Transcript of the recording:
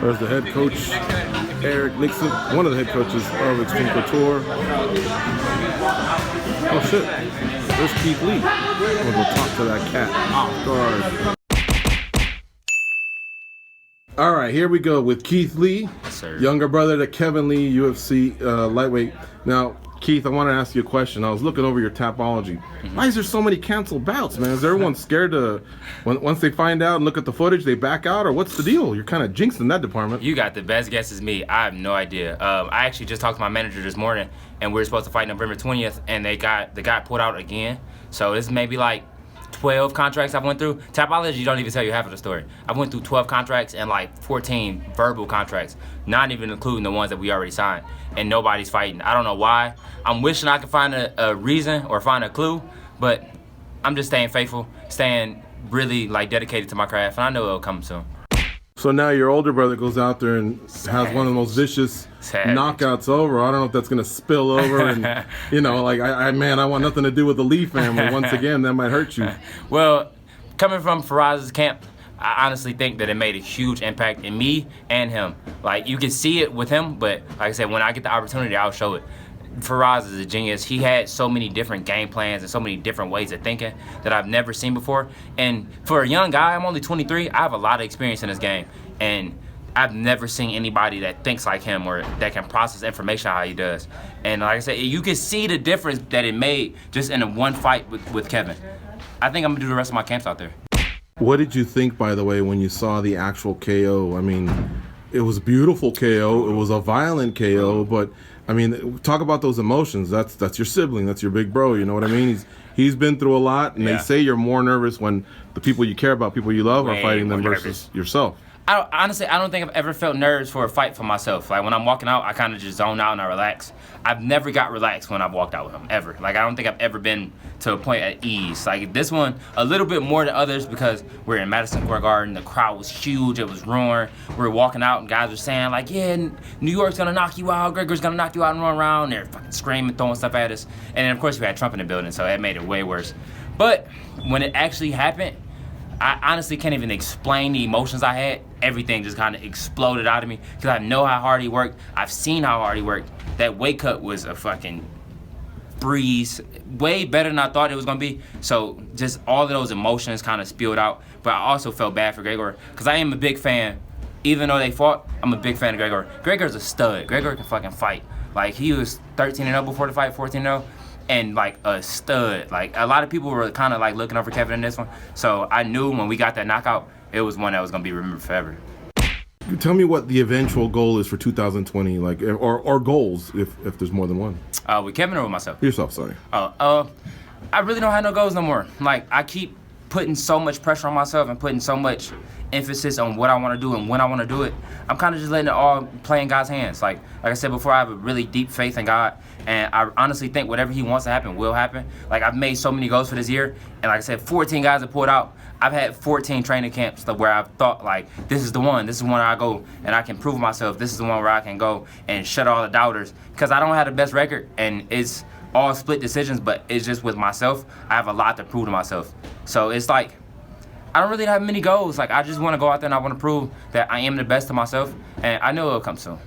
There's the head coach, Eric Nixon, one of the head coaches of Extreme Couture. Oh shit, there's Keith Lee. I'm gonna go talk to that cat off guard. All right, here we go with Keith Lee, younger brother to Kevin Lee, UFC lightweight. Now, Keith, I want to ask you a question. I was looking over your Tapology. Why is there so many canceled bouts, man? Is everyone scared to, once they find out and look at the footage, they back out, or what's the deal? You're kind of jinxed in that department. You got the best guess as me. I have no idea. I actually just talked to my manager this morning, and we were supposed to fight November 20th, and the guy pulled out again. So this may be like 12 contracts I've went through. Tapology don't even tell you half of the story. I went through 12 contracts and like 14 verbal contracts, not even including the ones that we already signed, and nobody's fighting. I don't know why. I'm wishing I could find a reason or find a clue, but I'm just staying faithful, staying really like dedicated to my craft, and I know it'll come soon. So now your older brother goes out there and has one of the most vicious knockouts over. I don't know if that's gonna spill over, and you know, like I want nothing to do with the Lee family. Once again, that might hurt you. Well, coming from Firaz's camp, I honestly think that it made a huge impact in me and him. Like, you can see it with him, but like I said, when I get the opportunity, I'll show it. Firas is a genius. He had so many different game plans and so many different ways of thinking that I've never seen before. And for a young guy, I'm only 23, I have a lot of experience in this game. And I've never seen anybody that thinks like him or that can process information how he does. And like I said, you can see the difference that it made just in a one fight with Kevin. I think I'm gonna do the rest of my camps out there. What did you think, by the way, when you saw the actual KO? I mean, it was a beautiful KO. It was a violent KO, but I mean, talk about those emotions. That's your sibling. That's your big bro. You know what I mean? He's been through a lot, and they say you're more nervous when the people you care about, people you love, are fighting them versus yourself. Honestly, I don't think I've ever felt nerves for a fight for myself. Like, when I'm walking out, I kind of just zone out and I relax. I've never got relaxed when I've walked out with him, ever. Like, I don't think I've ever been to a point at ease. Like, this one, a little bit more than others because we're in Madison Square Garden. The crowd was huge. It was roaring. We were walking out and guys were saying, like, yeah, New York's going to knock you out. Gregor's going to knock you out and run around. They're fucking screaming, throwing stuff at us. And then, of course, we had Trump in the building, so that made it way worse. But when it actually happened, I honestly can't even explain the emotions I had. Everything just kind of exploded out of me because I know how hard he worked. I've seen how hard he worked. That weight cut was a fucking breeze, way better than I thought it was gonna be. So just all of those emotions kind of spilled out. But I also felt bad for Gregor because I am a big fan. Even though they fought, I'm a big fan of Gregor. Gregor's a stud. Gregor can fucking fight. Like, he was 13-0 before the fight, 14-0. And like a stud. Like, a lot of people were kind of like looking over Kevin in this one. So I knew when we got that knockout, it was one that was gonna be remembered forever. Tell me what the eventual goal is for 2020, like, or goals if there's more than one. With Kevin or with myself? Yourself, sorry. I really don't have no goals no more. Like, I keep putting so much pressure on myself and putting so much emphasis on what I want to do and when I want to do it. I'm kind of just letting it all play in God's hands. Like I said before, I have a really deep faith in God, and I honestly think whatever He wants to happen will happen. Like, I've made so many goals for this year, and like I said, 14 guys have pulled out. I've had 14 training camps where I've thought, like, this is the one where I go and I can prove myself. This is the one where I can go and shut all the doubters, because I don't have the best record, and it's all split decisions, but it's just with myself. I have a lot to prove to myself. So it's like, I don't really have many goals. Like, I just want to go out there and I want to prove that I am the best to myself, and I know it'll come soon.